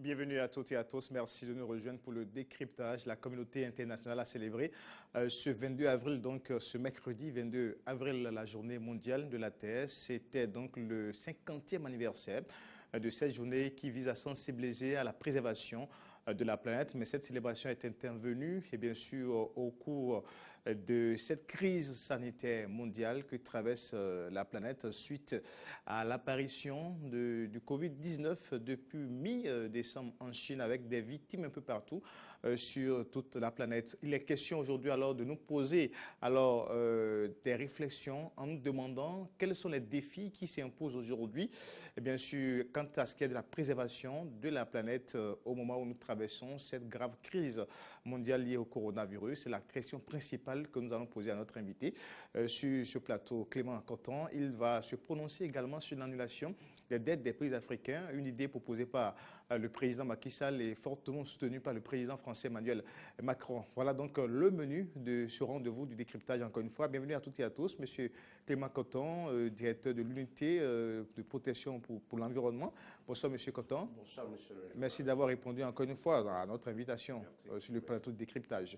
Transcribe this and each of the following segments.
Bienvenue à toutes et à tous. Merci de nous rejoindre pour le décryptage. La communauté internationale a célébré ce 22 avril, donc ce mercredi 22 avril, la journée mondiale de la Terre. C'était donc le 50e anniversaire de cette journée qui vise à sensibiliser à la préservation de la planète. Mais cette célébration est intervenue, et bien sûr, au cours de cette crise sanitaire mondiale que traverse la planète suite à l'apparition du Covid-19 depuis mi-décembre en Chine, avec des victimes un peu partout sur toute la planète. Il est question aujourd'hui alors de nous poser des réflexions en nous demandant quels sont les défis qui s'imposent aujourd'hui, et bien sûr, quant à ce qui est de la préservation de la planète au moment où nous traversons cette grave crise mondiale liée au coronavirus. C'est la question principale que nous allons poser à notre invité sur ce plateau, Clément Coton. Il va se prononcer également sur l'annulation des dettes des pays africains, une idée proposée par le président Macky Sall et fortement soutenue par le président français Emmanuel Macron. Voilà donc le menu de ce rendez-vous du décryptage encore une fois. Bienvenue à toutes et à tous. Monsieur Clément Coton, directeur de l'unité de protection pour l'environnement. Bonsoir, Monsieur Coton. Bonsoir, Monsieur le... Merci d'avoir répondu encore une fois à notre invitation sur le plateau de décryptage.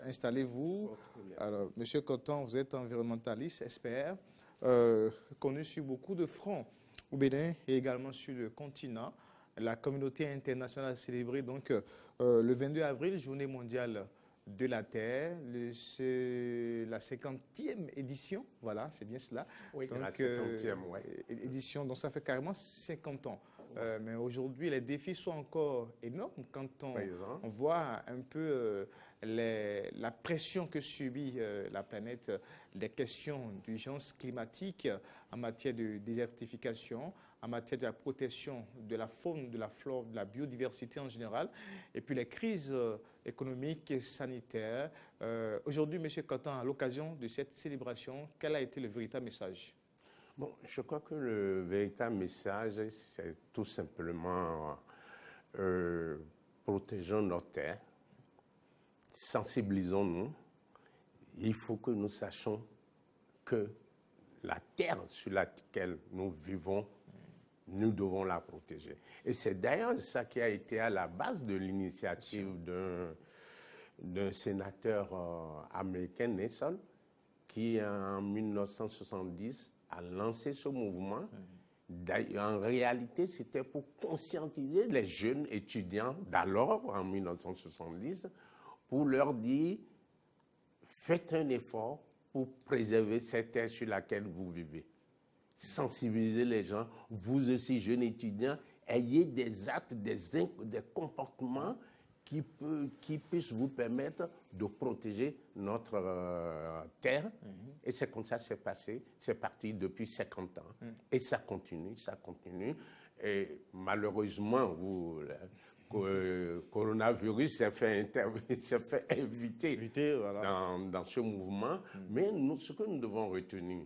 Installez-vous. Alors, Monsieur Coton, vous êtes environnementaliste, expert, connu sur beaucoup de fronts au Bénin et également sur le continent. La communauté internationale a célébré donc le 22 avril, journée mondiale de la Terre. C'est la 50e édition, voilà, c'est bien cela. Oui, donc, la 50e, oui. Édition, donc ça fait carrément 50 ans. Mais aujourd'hui, les défis sont encore énormes quand on voit un peu la pression que subit la planète, les questions d'urgence climatique en matière de désertification, en matière de la protection de la faune, de la flore, de la biodiversité en général, et puis les crises économiques et sanitaires. Aujourd'hui, M. Coton, à l'occasion de cette célébration, quel a été le véritable message ? Bon, je crois que le véritable message, c'est tout simplement protégeons notre terre, sensibilisons-nous. Il faut que nous sachions que la terre sur laquelle nous vivons, nous devons la protéger. Et c'est d'ailleurs ça qui a été à la base de l'initiative d'un sénateur américain, Nelson, qui en 1970 a lancé ce mouvement. En réalité, c'était pour conscientiser les jeunes étudiants d'alors, en 1970, pour leur dire « Faites un effort pour préserver cette terre sur laquelle vous vivez. » Sensibiliser les gens, vous aussi, jeunes étudiants, ayez des actes, des comportements qui puissent vous permettre de protéger notre terre. Et c'est comme ça que c'est passé. C'est parti depuis 50 ans. Et ça continue, ça continue. Et malheureusement, le coronavirus s'est fait inviter voilà, dans ce mouvement. Mais ce que nous devons retenir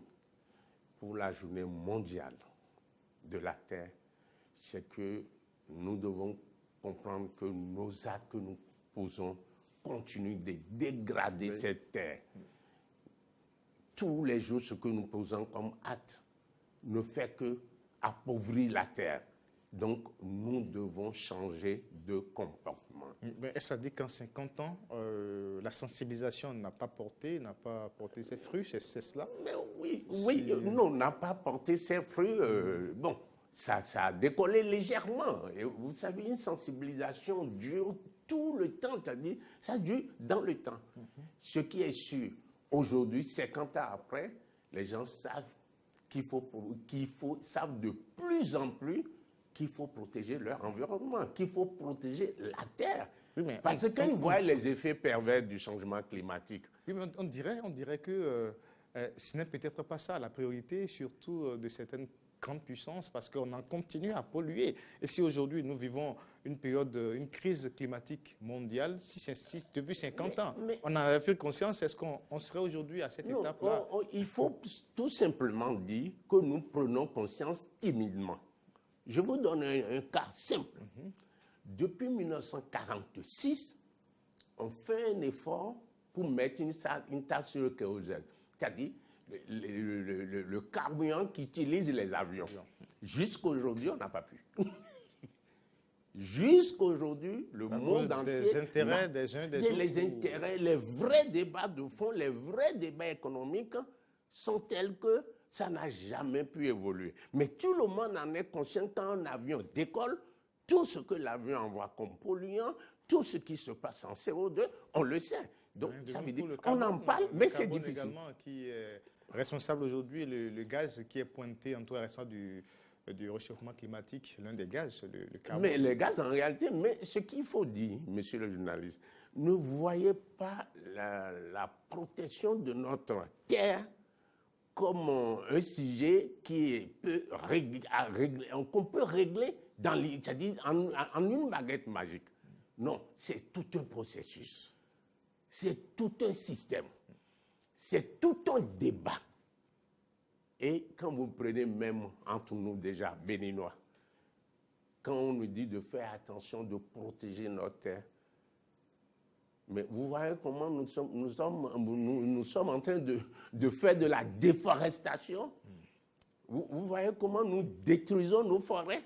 pour la journée mondiale de la Terre, c'est que nous devons comprendre que nos actes que nous posons continuent de dégrader cette terre. Tous les jours, ce que nous posons comme acte ne fait que appauvrir la terre. Donc, nous devons changer de comportement. Mais ça dit qu'en 50 ans, la sensibilisation n'a pas porté ses fruits, c'est cela? Mais oui, non, n'a pas porté ses fruits. Bon. Ça a décollé légèrement. Et vous savez, une sensibilisation dure tout le temps, c'est-à-dire, ça dure dans le temps. Ce qui est sûr, aujourd'hui, 50 ans après, les gens savent savent de plus en plus qu'il faut protéger leur environnement, qu'il faut protéger la terre. Oui, parce que quand ils voient les effets pervers du changement climatique. Oui, mais on dirait que ce n'est peut-être pas ça la priorité, surtout de certaines grande puissance, parce qu'on en continue à polluer. Et si aujourd'hui nous vivons une crise climatique mondiale, depuis 50 ans, on en a pris conscience, est-ce qu'on serait aujourd'hui à cette étape-là? Il faut tout simplement dire que nous prenons conscience timidement. Je vous donne un cas simple. Depuis 1946, on fait un effort pour mettre une taxe sur le kérosène. C'est-à-dire, le carburant qu'utilisent les avions. Jusqu'à aujourd'hui, on n'a pas pu. Jusqu'à aujourd'hui, le monde entier... Des intérêts des uns des autres. Les intérêts, les vrais débats de fond, les vrais débats économiques sont tels que ça n'a jamais pu évoluer. Mais tout le monde en est conscient quand un avion décolle, tout ce que l'avion envoie comme polluant, tout ce qui se passe en CO2, on le sait. Donc, ça veut dire qu'on en parle, mais c'est difficile. Également, qui est responsable aujourd'hui, le gaz qui est pointé en tout cas responsable du réchauffement climatique, l'un des gaz, le carbone. Mais les gaz, en réalité, mais ce qu'il faut dire, monsieur le journaliste, ne voyez pas la protection de notre terre comme un sujet qu'on peut régler c'est-à-dire en une baguette magique. Non, c'est tout un processus. C'est tout un système. C'est tout un débat. Et quand vous prenez même entre nous déjà, Béninois, quand on nous dit de faire attention, de protéger notre terre, mais vous voyez comment nous sommes en train de faire de la déforestation. Vous voyez comment nous détruisons nos forêts.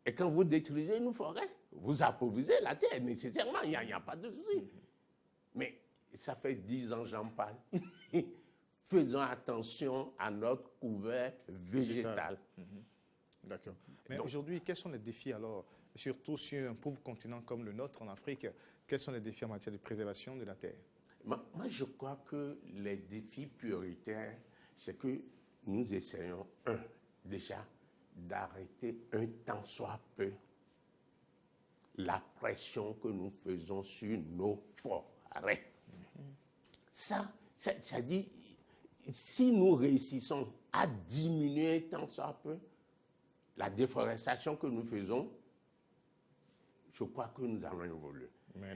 Et quand vous détruisez nos forêts, vous appauvrissez la terre nécessairement, il n'y a pas de souci. Mais ça fait 10 ans j'en parle. Faisons attention à notre couvert végétal. D'accord. Mais aujourd'hui, quels sont les défis alors, surtout sur un pauvre continent comme le nôtre en Afrique, quels sont les défis en matière de préservation de la terre? Moi, je crois que les défis prioritaires, c'est que nous essayons, déjà, d'arrêter un tant soit peu la pression que nous faisons sur nos forêts. Ça dit, si nous réussissons à diminuer tant soit peu la déforestation que nous faisons, je crois que nous allons évoluer. Mais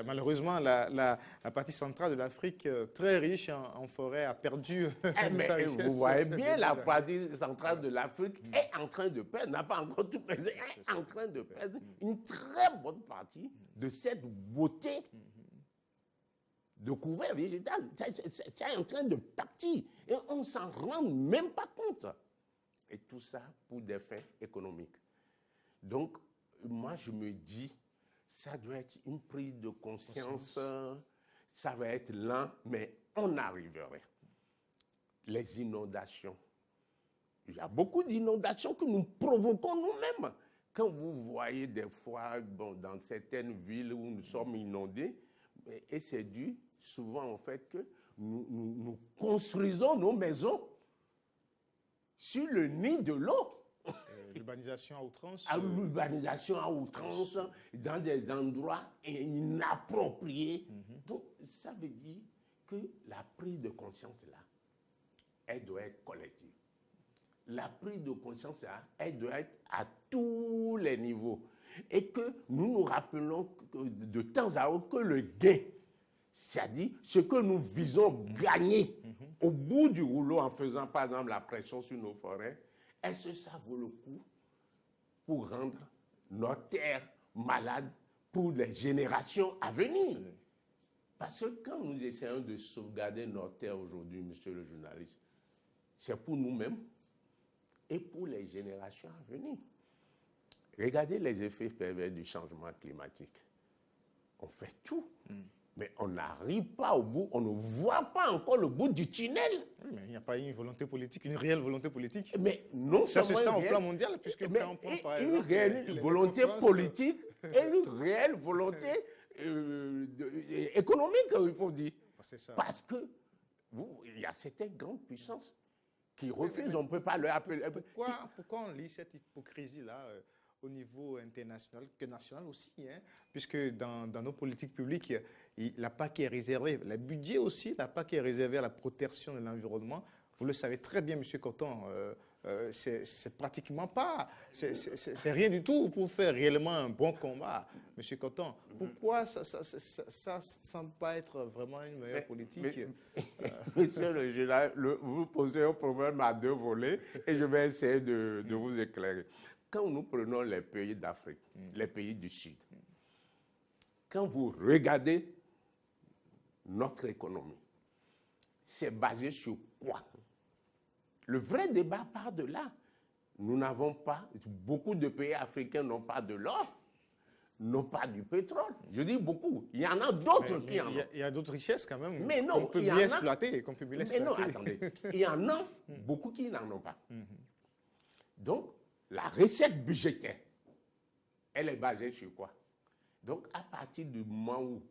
malheureusement, la partie centrale de l'Afrique, très riche en forêt, a perdu sa richesse. Vous voyez bien, la partie centrale de l'Afrique est en train de perdre, n'a pas encore tout perdu, est en train de perdre une très bonne partie de cette beauté de couvert végétal. C'est en train de partir et on ne s'en rend même pas compte. Et tout ça pour des fins économiques. Donc, moi, je me dis, ça doit être une prise de conscience. Ça va être lent, mais on arriverait. Les inondations. Il y a beaucoup d'inondations que nous provoquons nous-mêmes. Quand vous voyez des fois, dans certaines villes où nous sommes inondés, et c'est dû souvent au fait que nous construisons nos maisons sur le nid de l'eau. L'urbanisation à outrance. L'urbanisation à outrance, dans des endroits inappropriés. Donc, ça veut dire que la prise de conscience, là, elle doit être collective. La prise de conscience, là, elle doit être à tous les niveaux. Et que nous nous rappelons de temps à autre que le gain, c'est-à-dire ce que nous visons gagner au bout du rouleau en faisant, par exemple, la pression sur nos forêts, est-ce que ça vaut le coup pour rendre notre terre malade pour les générations à venir? Parce que quand nous essayons de sauvegarder notre terre aujourd'hui, monsieur le journaliste, c'est pour nous-mêmes et pour les générations à venir. Regardez les effets pervers du changement climatique. On fait tout. Mais on n'arrive pas au bout, on ne voit pas encore le bout du tunnel. Oui, mais il n'y a pas une volonté politique, une réelle volonté politique. Mais non ça se sent au plan mondial, puisque quand on prend par exemple... Une réelle volonté politique et une réelle volonté économique, il faut dire. C'est ça. Parce que il y a certaines grandes puissances qui refusent, on ne peut pas leur appeler... Pourquoi on lit cette hypocrisie-là au niveau international, que national aussi, hein, puisque dans nos politiques publiques, la PAC est réservée, le budget aussi, la PAC est réservée à la protection de l'environnement. Vous le savez très bien, M. Coton, c'est pratiquement pas, c'est rien du tout pour faire réellement un bon combat, M. Coton. Pourquoi ça ne semble pas être vraiment une meilleure politique? Monsieur le général, vous posez un problème à deux volets et je vais essayer de vous éclairer. Quand nous prenons les pays d'Afrique, les pays du Sud, quand vous regardez notre économie, c'est basé sur quoi? Le vrai débat part de là. nous n'avons pas, beaucoup de pays africains n'ont pas de l'or, n'ont pas du pétrole. Je dis beaucoup. Il y en a d'autres qui en ont. Il y a d'autres richesses quand même Mais non, qu'on peut il y en bien a- exploiter. Qu'on peut bien Mais non, exploiter. attendez. Il y en a beaucoup qui n'en ont pas. Donc, la recette budgétaire, elle est basée sur quoi? Donc, à partir du moment où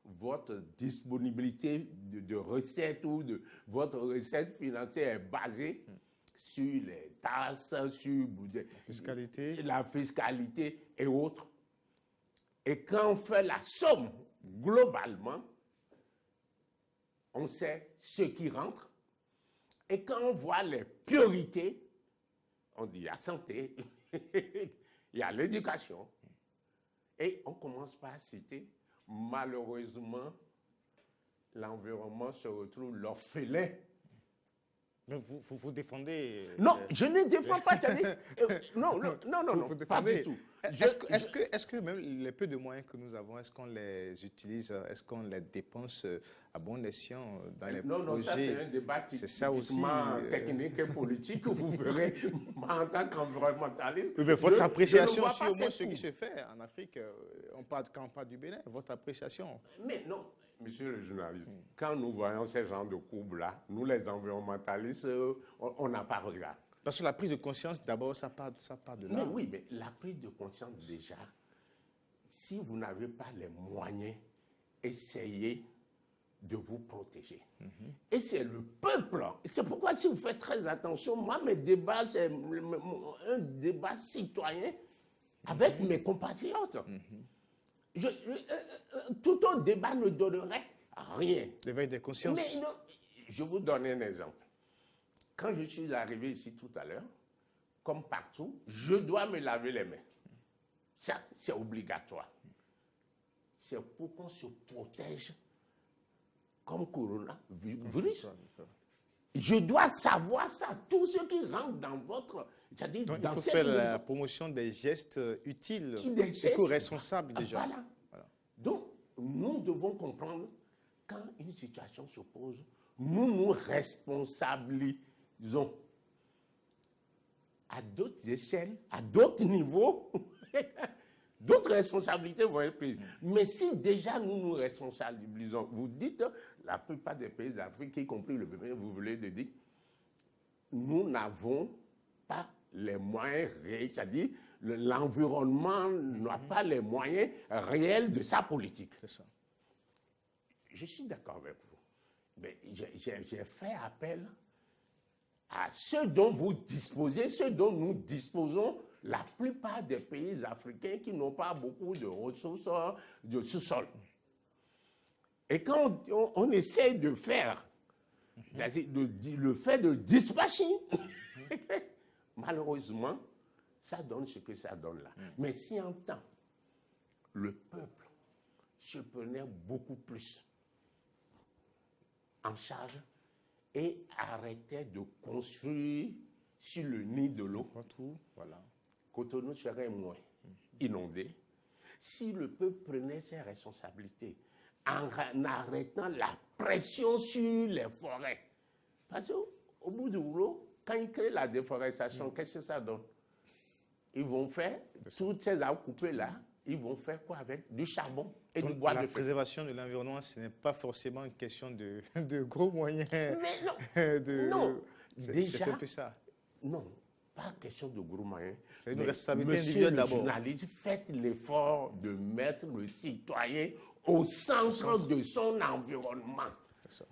votre disponibilité de recettes ou de votre recette financière est basée sur les taxes, sur la fiscalité et autres, et quand on fait la somme globalement, on sait ce qui rentre, et quand on voit les priorités, on dit il y a santé, il y a l'éducation, et on commence par citer, malheureusement, l'environnement se retrouve l'orphelin. Mais vous défendez... Non, je ne défends pas, tu as dit, non, Vous pas défendez. du tout. Est-ce que même les peu de moyens que nous avons, est-ce qu'on les utilise, est-ce qu'on les dépense à bon escient dans les projets? Non, ça c'est un débat typiquement technique et politique que vous verrez en tant qu'environnementaliste. Oui, mais votre appréciation sur sur au moins ce qui se fait en Afrique, quand on parle du Bénin, votre appréciation. Mais non, monsieur le journaliste, quand nous voyons ces genres de courbes-là, nous les environnementalistes, on n'a pas regardé. Parce que la prise de conscience, d'abord, ça part de là. Mais oui, mais la prise de conscience déjà, si vous n'avez pas les moyens, essayez de vous protéger. Et c'est le peuple. C'est pourquoi si vous faites très attention, moi mes débats, c'est un débat citoyen avec mes compatriotes. Tout autre débat ne donnerait rien. L'éveil des consciences. Mais non, je vous donne un exemple. Quand je suis arrivé ici tout à l'heure, comme partout, je dois me laver les mains. Ça, c'est obligatoire. C'est pour qu'on se protège comme coronavirus. Je dois savoir ça. Tous ceux qui rentrent dans votre... C'est-à-dire Donc, dans il faut cette faire maison, la promotion des gestes utiles, des gestes- éco-responsables déjà. Voilà. Donc, nous devons comprendre, quand une situation se pose, nous nous responsabilisons à d'autres échelles, à d'autres niveaux. D'autres responsabilités vont être prises. Mais si déjà nous nous responsabilisons, vous dites, la plupart des pays d'Afrique, y compris le Bénin, vous voulez le dire, nous n'avons pas les moyens réels, c'est-à-dire l'environnement n'a pas les moyens réels de sa politique. C'est ça. Je suis d'accord avec vous. Mais j'ai fait appel à ceux dont vous disposez, ceux dont nous disposons, la plupart des pays africains qui n'ont pas beaucoup de ressources de sous-sol. Et quand on essaie de faire le fait de dispatching, malheureusement, ça donne ce que ça donne là. Mais si en temps, le peuple se prenait beaucoup plus en charge et arrêtait de construire sur le nid de l'eau, Partout, voilà. Cotonou serait moins inondé. Si le peuple prenait ses responsabilités en arrêtant la pression sur les forêts. Parce qu'au bout du boulot, quand ils créent la déforestation, qu'est-ce que ça donne? Ils vont faire, toutes ces arbres coupés là, ils vont faire quoi avec? Du charbon et du bois de La feu. préservation de l'environnement, ce n'est pas forcément une question de gros moyens. Mais non, non. C'est Déjà, un peu ça. non, pas question de gros moyens. C'est une Mais responsabilité monsieur individuelle le d'abord. journaliste, faites l'effort de mettre le citoyen au centre de son environnement. C'est ça.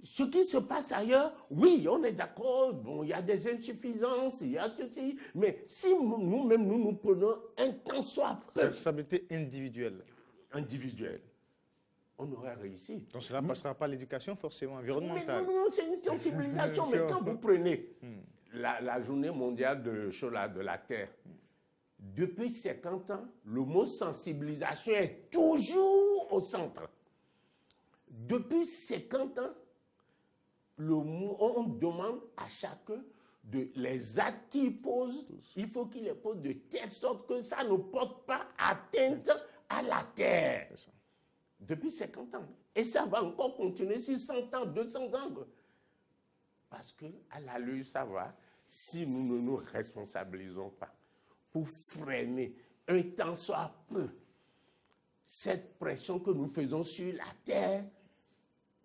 Ce qui se passe ailleurs, oui, on est d'accord, bon, il y a des insuffisances, il y a tout ça, mais si nous-mêmes, nous prenons un temps soit peu Responsabilité individuelle. individuel, on aurait réussi. Donc cela ne passera pas à l'éducation forcément Mais environnementale. non, c'est une sensibilisation. Mais quand vous prenez la journée mondiale de la Terre, depuis 50 ans, le mot sensibilisation est toujours au centre. Depuis 50 ans, on demande à chacun de les actes qu'il pose, il faut qu'il les pose de telle sorte que ça ne porte pas atteinte à la Terre. C'est ça. Depuis 50 ans. Et ça va encore continuer sur 100 ans, 200 ans. Parce qu'à l'allure, ça va. si nous ne nous responsabilisons pas pour freiner un tant soit peu cette pression que nous faisons sur la Terre,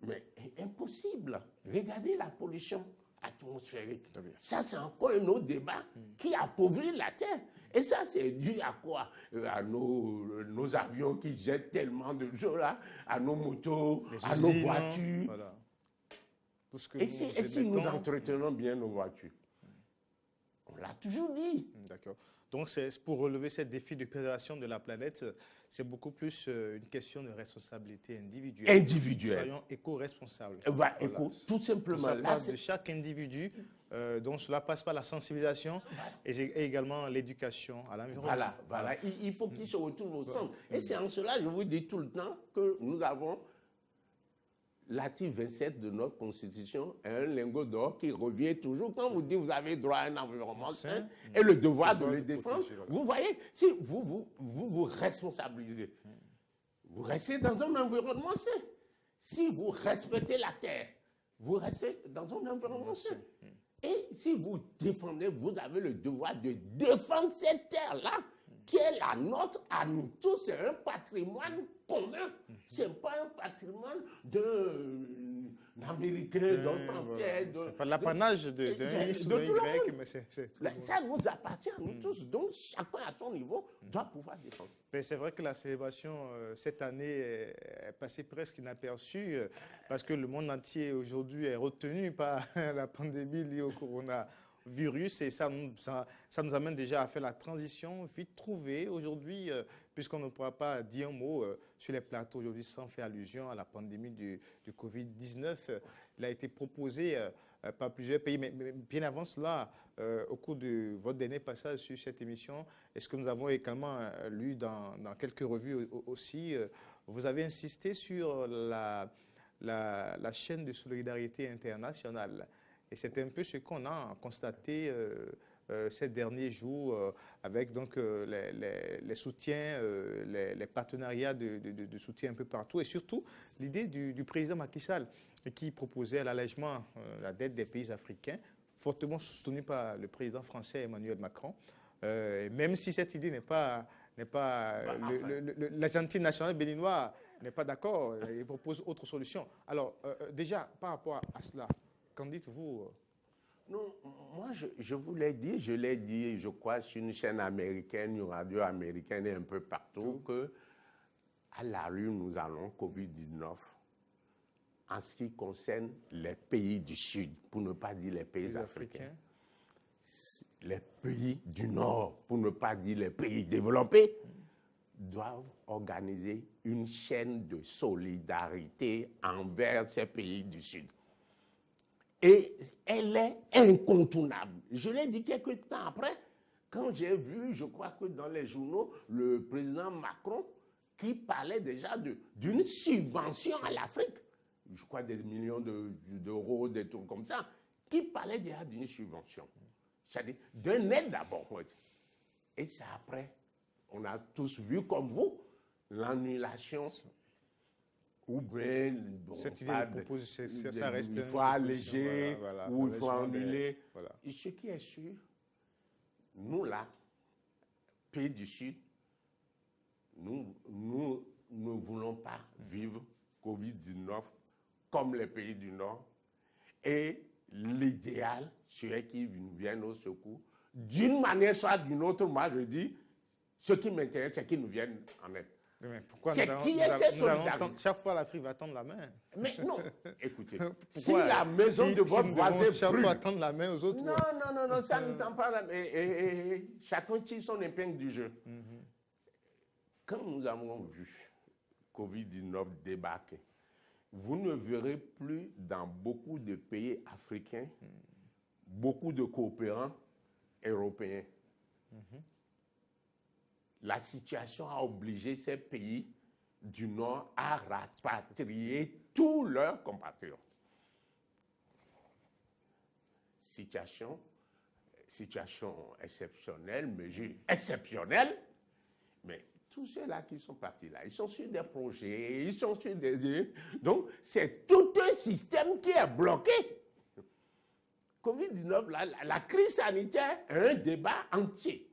mais impossible. Regardez la pollution atmosphérique. Ça, c'est encore un autre débat qui appauvrit la Terre. Et ça, c'est dû à quoi? À nos avions qui jettent tellement de choses là, à nos motos, à nos voitures. Voilà. Tout ce que Et si nous entretenons bien nos voitures? On l'a toujours dit. D'accord. Donc, pour relever ces défis de préservation de la planète, c'est beaucoup plus une question de responsabilité individuelle. Soyons éco-responsables. Voilà. Tout simplement. Ça passe de chaque individu. Donc, cela passe par la sensibilisation et également l'éducation à l'environnement. Voilà. Il faut qu'il se retrouve au centre. Et c'est en cela, je vous dis tout le temps, que nous avons l'article 27 de notre Constitution, un lingot d'or qui revient toujours. Quand vous dites que vous avez droit à un environnement sain et le devoir de le défendre, vous voyez, si vous responsabilisez, vous restez dans un environnement sain. Si vous respectez la terre, vous restez dans un environnement sain. Et si vous défendez, vous avez le devoir de défendre cette terre-là, qui est la nôtre à nous tous. C'est un patrimoine commun. Ce n'est pas un patrimoine d'un Américain, d'un Français. Ce n'est pas l'apanage d'un X ou d'un Y, mais c'est tout le monde. Ça nous appartient à nous tous. Donc, chacun à son niveau doit pouvoir défendre. Mais c'est vrai que la célébration cette année est passée presque inaperçue parce que le monde entier aujourd'hui est retenu par la pandémie liée au coronavirus et ça nous amène déjà à faire la transition vite trouvée aujourd'hui puisqu'on ne pourra pas dire un mot sur les plateaux aujourd'hui sans faire allusion à la pandémie du Covid-19. Il a été proposé par plusieurs pays, mais bien avant cela, au cours de votre dernier passage sur cette émission, et ce que nous avons également lu dans quelques revues aussi, vous avez insisté sur la chaîne de solidarité internationale. Et c'est un peu ce qu'on a constaté ces derniers jours avec donc, les soutiens, les partenariats de soutien un peu partout et surtout l'idée du président Macky Sall qui proposait l'allègement de la dette des pays africains, fortement soutenu par le président français Emmanuel Macron. Même si cette idée n'est pas l'Argentine nationale béninois n'est pas d'accord, il propose autre solution. Alors déjà, par rapport à cela, qu'en dites-vous? Non, moi je vous l'ai dit, je crois, sur une chaîne américaine, une radio américaine et un peu partout, que à la rue, nous allons Covid-19 en ce qui concerne les pays du Sud, pour ne pas dire les pays africains. Les pays du Nord, pour ne pas dire les pays développés, doivent organiser une chaîne de solidarité envers ces pays du Sud. Et elle est incontournable. Je l'ai dit quelques temps après, quand j'ai vu, je crois que dans les journaux, le président Macron qui parlait déjà d'une subvention à l'Afrique, je crois des millions d'euros, des trucs comme ça, qui parlait déjà d'une subvention. C'est-à-dire d'un aide d'abord. Et c'est après, on a tous vu comme vous, l'annulation. Ou bien, bon, cette idée de proposer, ça reste il faut alléger, ou il faut annuler. Voilà. Et ce qui est sûr, nous là, pays du Sud, nous ne voulons pas vivre Covid-19 comme les pays du Nord. Et l'idéal serait qu'ils nous viennent au secours. D'une manière soit d'une autre, moi je dis, ce qui m'intéresse, c'est qu'ils nous viennent en aide. Mais pourquoi chaque fois l'Afrique va tendre la main? Mais non, écoutez, si la maison de votre voisin chaque brûle, fois tendre la main aux autres. Non, ça ne tend pas la main. Chacun tire son épingle du jeu. Quand nous avons vu Covid-19 débarquer, vous ne verrez plus dans beaucoup de pays africains beaucoup de coopérants européens. La situation a obligé ces pays du Nord à rapatrier tous leurs compatriotes. Situation exceptionnelle, mesure exceptionnelle, mais tous ceux-là qui sont partis là, ils sont sur des projets, ils sont sur des... Donc, c'est tout un système qui est bloqué. Covid-19, la crise sanitaire est un débat entier.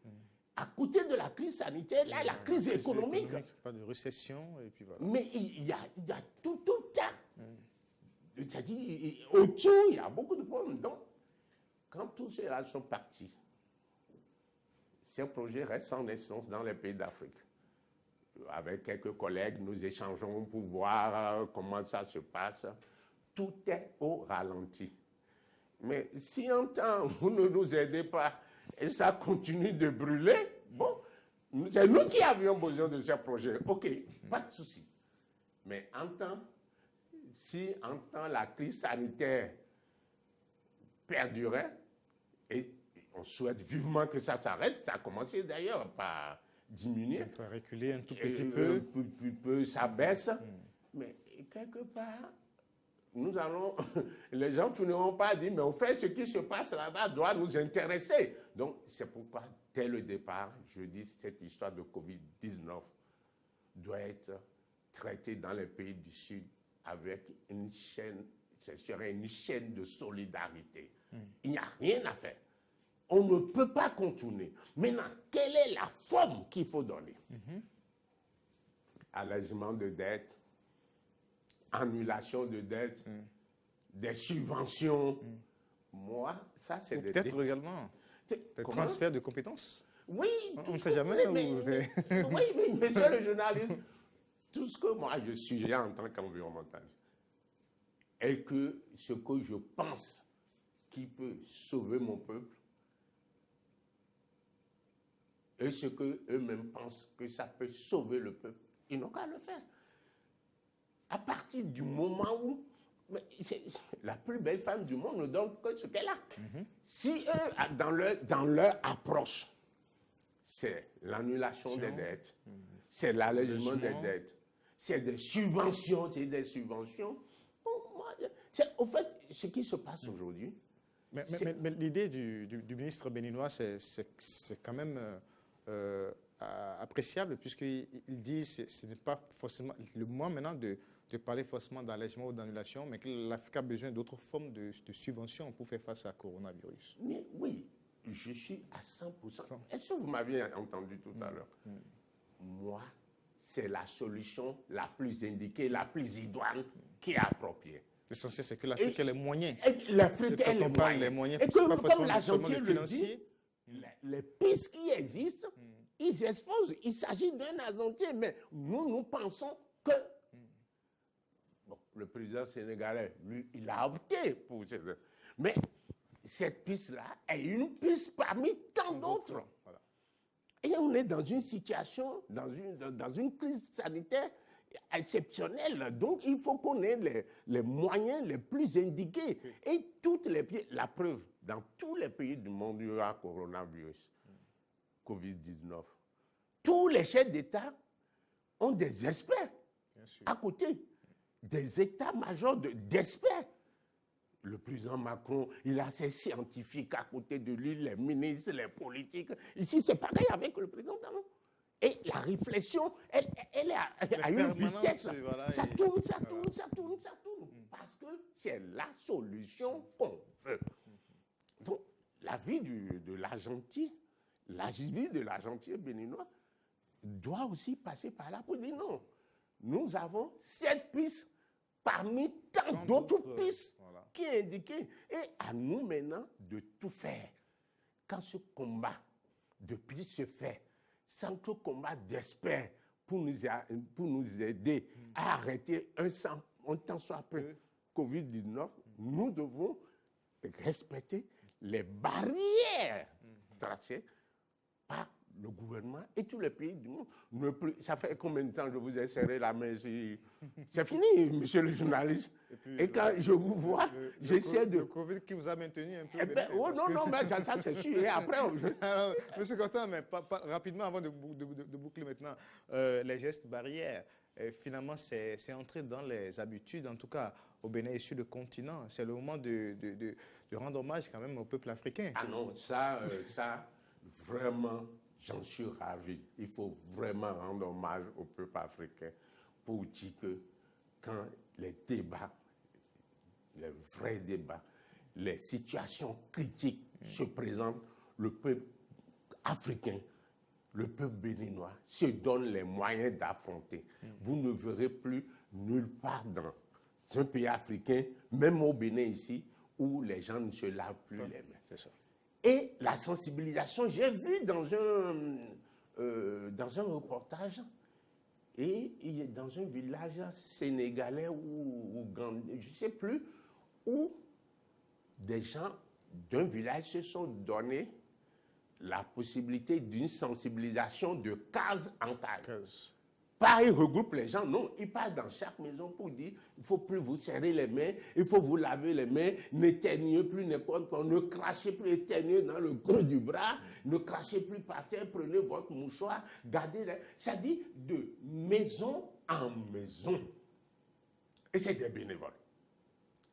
À côté de la crise sanitaire, là, la crise économique. Pas de récession, et puis voilà. Mais il y a tout un tas. C'est-à-dire, autour, il y a beaucoup de problèmes. Donc, quand tous ceux-là sont partis, ces projets restent en essence dans les pays d'Afrique. Avec quelques collègues, nous échangeons pour voir comment ça se passe. Tout est au ralenti. Mais si en temps vous ne nous aidez pas et ça continue de brûler, bon, c'est nous qui avions besoin de ces projets. OK, pas de souci. Mais si en temps la crise sanitaire perdurait, et on souhaite vivement que ça s'arrête, ça a commencé d'ailleurs par diminuer. On va reculer un tout petit peu. Peu, ça baisse. Mais quelque part, les gens finiront par dire, mais au fait, ce qui se passe là-bas doit nous intéresser. Donc, c'est pourquoi, dès le départ, je dis, cette histoire de Covid-19 doit être traitée dans les pays du Sud avec une chaîne, ce serait une chaîne de solidarité. Il n'y a rien à faire. On ne peut pas contourner. Maintenant, quelle est la forme qu'il faut donner? Allègement de dette, annulation de dette, des subventions. Moi, ça, c'est des... Peut-être également des transferts de compétences. Oui. On ne sait jamais. Oui, mais monsieur le journaliste, tout ce que moi je suggère en tant qu'environnementaliste, est que ce que je pense qui peut sauver mon peuple, et ce qu'eux-mêmes pensent que ça peut sauver le peuple, ils n'ont qu'à le faire. À partir du moment où la plus belle femme du monde ne donne que ce qu'elle a. Si eux, dans leur approche, c'est l'annulation des dettes, c'est l'allègement des dettes, c'est des subventions, Bon, au fait, ce qui se passe aujourd'hui... Mais l'idée du ministre béninois, c'est quand même appréciable, puisqu'il dit que ce n'est pas forcément le moment maintenant de parler forcément d'allègement ou d'annulation, mais que l'Afrique a besoin d'autres formes de subventions pour faire face à coronavirus. Mais oui, je suis à 100%. Est-ce que vous m'aviez entendu tout à l'heure? Moi, c'est la solution la plus indiquée, la plus idoine qui est appropriée. L'essentiel, c'est que l'Afrique ait les moyens. L'Afrique ait les moyens. Et comme l'Argentine le dit, les pistes qui existent, ils exposent. Il s'agit d'un Argentin, mais nous pensons que... Bon, le président sénégalais, lui, il a opté pour... Mais cette piste-là est une piste parmi tant d'autres. Voilà. Et on est dans une situation, dans une crise sanitaire exceptionnelle. Donc, il faut qu'on ait les moyens les plus indiqués. Et la preuve, dans tous les pays du monde, il y a coronavirus, Covid-19. Tous les chefs d'État ont des experts à côté, des états-majors d'experts. Le président Macron, il a ses scientifiques à côté de lui, les ministres, les politiques. Ici, c'est pareil avec le président Talon. Et la réflexion, elle est à une vitesse. Voilà, ça tourne. Parce que c'est la solution qu'on veut. Donc, la vie de l'Argentin, la vie de l'Argentin béninois doit aussi passer par là pour dire non. Nous avons cette piste parmi tant d'autres pistes qui est indiquée. Et à nous maintenant de tout faire. Quand ce combat depuis se fait, sans que combat d'experts pour nous aider à arrêter un tant soit peu Covid-19, nous devons respecter les barrières tracées par le gouvernement et tous les pays du monde. Ça fait combien de temps je vous ai serré la main ici? C'est fini, monsieur le journaliste. Et quand je vous vois, j'essaie de... Le Covid qui vous a maintenu un peu... non, mais ça c'est sûr. Et après... Alors, monsieur Quentin, mais rapidement, avant de boucler maintenant, les gestes barrières, finalement, c'est entrer dans les habitudes, en tout cas au Bénin et sur le continent. C'est le moment de rendre hommage quand même au peuple africain. Ah non, ça vraiment... J'en suis ravi. Il faut vraiment rendre hommage au peuple africain pour dire que quand les débats, les vrais débats, les situations critiques se présentent, le peuple africain, le peuple béninois se donne les moyens d'affronter. Vous ne verrez plus nulle part dans un pays africain, même au Bénin ici, où les gens ne se lavent plus les mains. C'est ça. Et la sensibilisation, j'ai vu dans un reportage, et il est dans un village sénégalais ou ougandais, je ne sais plus, où des gens d'un village se sont donnés la possibilité d'une sensibilisation de case en case. Pas ils regroupent les gens, non, ils passent dans chaque maison pour dire il ne faut plus vous serrer les mains, il faut vous laver les mains, n'éternuez plus, ne crachez plus, éternuez dans le creux du bras, ne crachez plus par terre, prenez votre mouchoir, gardez-les. Ça dit de maison en maison. Et c'est des bénévoles.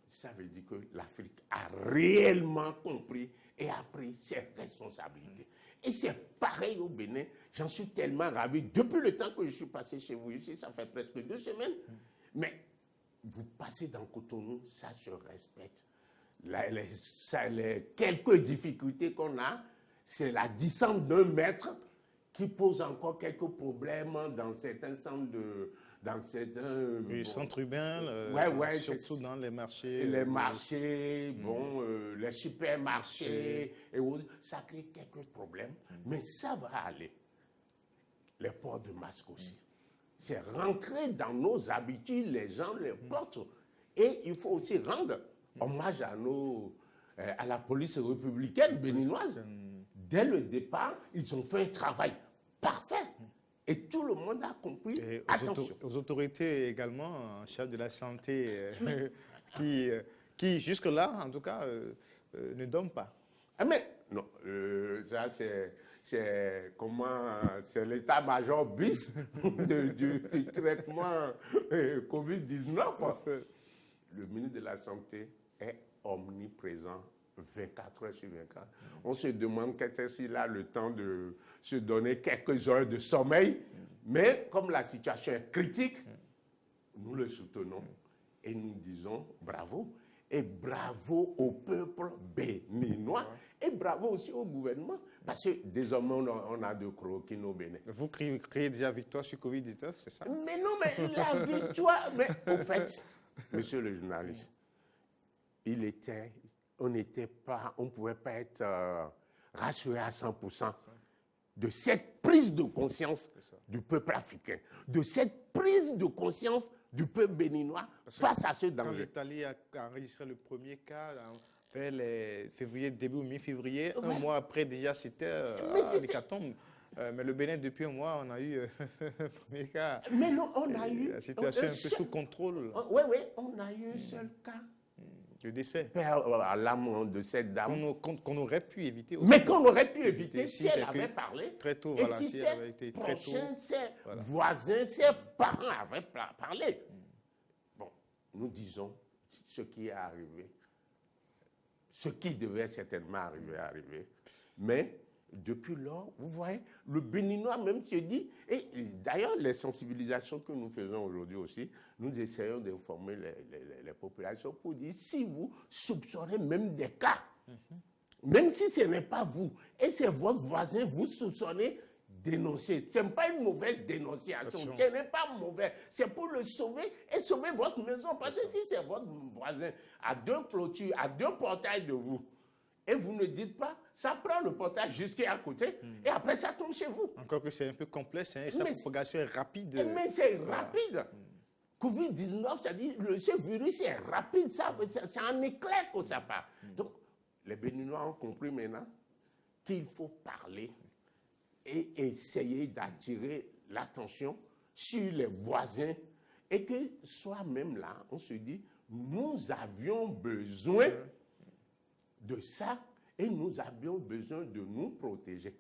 Ça veut dire que l'Afrique a réellement compris et a pris ses responsabilités. Et c'est pareil au Bénin. J'en suis tellement ravi. Depuis le temps que je suis passé chez vous ici, ça fait presque 2 semaines. Mais vous passez dans Cotonou, ça se respecte. Les quelques difficultés qu'on a, c'est la descente d'un mètre qui pose encore quelques problèmes dans certains centres de... Dans certains... centres urbains, surtout dans les marchés. Les marchés, les supermarchés, et ça crée quelques problèmes, mais ça va aller. Les ports de masque aussi. C'est rentrer dans nos habitudes, les gens les portent. Et il faut aussi rendre hommage à la police républicaine béninoise. Dès le départ, ils ont fait un travail parfait. Et tout le monde a compris. Et aux autorités également, chef de la santé, qui jusque-là, en tout cas, ne dorment pas. Ah mais, non, ça c'est l'état-major bis du traitement Covid-19. Le ministre de la Santé est omniprésent 24 heures sur 24. On se demande s'il a le temps de se donner quelques heures de sommeil, mais comme la situation est critique, nous le soutenons et nous disons bravo. Et bravo au peuple béninois et bravo aussi au gouvernement, parce que désormais on a de croquis au Bénin. Vous criez déjà victoire sur Covid-19, c'est ça? Mais non, mais la victoire, mais au fait, monsieur le journaliste, on ne pouvait pas être rassuré à 100% de cette prise de conscience du peuple africain, de cette prise de conscience du peuple béninois face à ce danger. Quand l'Italie a enregistré le premier cas, vers les février, début mi-février, un mois après déjà c'était l'hécatombe. Mais le Bénin, depuis un mois, on a eu un premier cas. Mais non, on a eu... La situation est un peu sous contrôle. Oui, on a eu un seul cas. Le décès. À l'âme de cette dame. Qu'on aurait pu éviter aussi. Mais qu'on aurait pu éviter si elle avait parlé. Très tôt, et si ses prochains, ses voisins, ses parents avaient parlé. Bon, nous disons ce qui est arrivé. Ce qui devait certainement arriver. Mais depuis lors, vous voyez, le Béninois même se dit, et d'ailleurs les sensibilisations que nous faisons aujourd'hui aussi, nous essayons d'informer les populations pour dire, si vous soupçonnez même des cas, même si ce n'est pas vous, et c'est votre voisin, vous soupçonnez, dénoncer. Ce n'est pas une mauvaise dénonciation, ce n'est pas mauvais, c'est pour le sauver et sauver votre maison, parce que si c'est votre voisin à 2 clôtures, à 2 portails de vous, et vous ne dites pas, ça prend le portail jusqu'à côté, et après ça tombe chez vous. Encore que c'est un peu complexe, et sa propagation est rapide. Mais c'est rapide. Covid-19, c'est-à-dire, ce virus est rapide, c'est en éclair que ça part. Donc, les Béninois ont compris maintenant qu'il faut parler et essayer d'attirer l'attention sur les voisins, et que soi-même là, on se dit, nous avions besoin de ça, et nous avions besoin de nous protéger.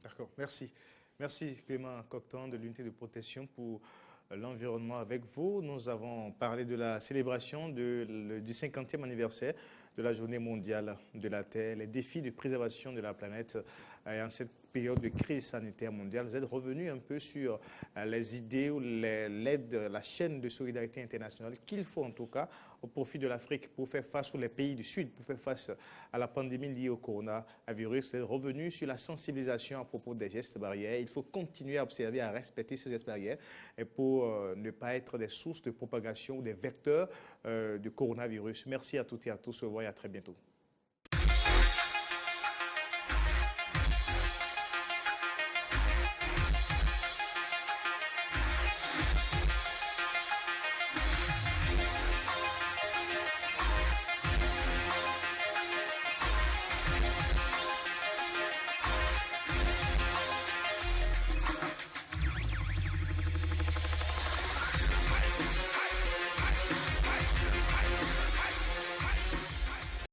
D'accord, merci. Merci Clément Cocteau de l'unité de protection pour l'environnement. Avec vous, nous avons parlé de la célébration du 50e anniversaire de la Journée mondiale de la Terre, les défis de préservation de la planète en cette période de crise sanitaire mondiale, vous êtes revenu un peu sur les idées ou l'aide, la chaîne de solidarité internationale qu'il faut en tout cas au profit de l'Afrique pour faire face aux pays du Sud, pour faire face à la pandémie liée au coronavirus. Vous êtes revenu sur la sensibilisation à propos des gestes barrières. Il faut continuer à observer, à respecter ces gestes barrières et pour ne pas être des sources de propagation ou des vecteurs de coronavirus. Merci à toutes et à tous. Au revoir et à très bientôt.